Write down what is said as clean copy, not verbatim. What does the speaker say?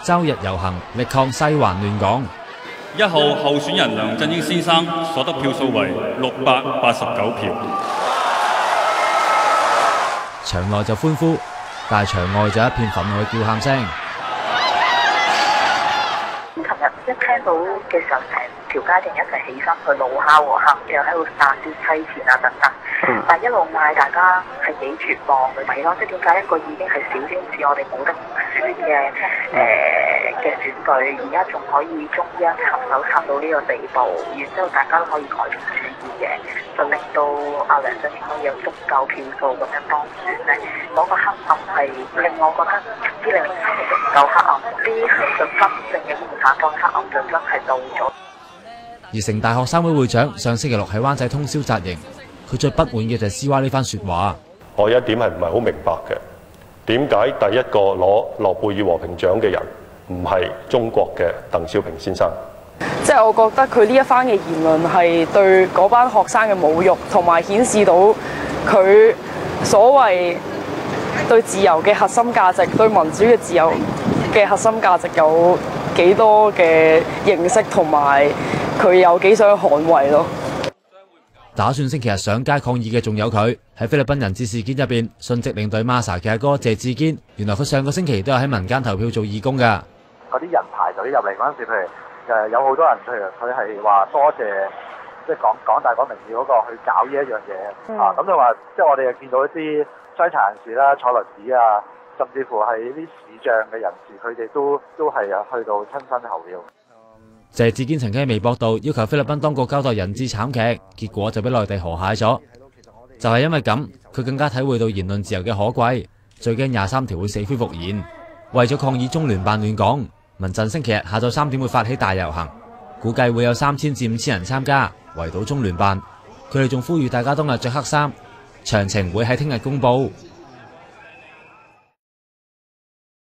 周日遊行力抗西環亂港。1號候選人梁振英先生所得票數為689票。場內就歡呼，但係場外就一片憤怒嘅叫喊聲。琴日一聽到嘅時候，成條街定一齊起身去怒敲和喊，又喺度殺啲妻錢啊等等。但一路嗌大家係幾絕望嘅，咪咯？即係點解一個已經係小圈子，我哋冇得選嘅選舉，而家仲可以中央插手插到呢個地步，然之後大家都可以改變主意嘅，就令到阿梁振英可以有足夠票數咁樣當選咧。嗰個黑暗係令我覺得2003年唔夠黑暗，呢就真正嘅共產黨黑暗就真係到咗。而城大學生會會長上星期六喺灣仔通宵紮營，佢最不滿嘅就係 CY 呢番説話。我有一點係唔係好明白嘅，點解第一個攞諾貝爾和平獎嘅人唔係中國嘅鄧小平先生？即係我覺得佢呢一番嘅言論係對嗰班學生嘅侮辱，同埋顯示到佢所謂對自由嘅核心價值、對民主嘅自由嘅核心價值有幾多嘅認識，同埋佢有幾想捍衛咯。打算星期日上街抗議嘅仲有佢喺菲律賓人質事件入邊，殉職領隊 Masa 嘅阿哥謝志堅，原來佢上個星期都有喺民間投票做義工㗎。嗰啲人排隊入嚟嗰陣時，譬如有好多人，譬如佢係話多謝，即係港大嗰名義嗰個去搞呢一樣嘢啊。咁就話，即係我哋又見到一啲傷殘人士啦、坐輪椅啊，甚至乎係啲視障嘅人士，佢哋都係去到親身投票。謝志堅曾經喺微博度要求菲律賓當局交代人質慘劇，結果就俾內地河蟹咗。就係因為咁，佢更加體會到言論自由嘅可貴，最驚23條會死灰復燃。為咗抗議中聯辦亂港，民陣星期日下晝3點會發起大遊行，估計會有3000至5000人參加，圍堵中聯辦。佢哋仲呼籲大家當日着黑衫，詳情會喺聽日公佈。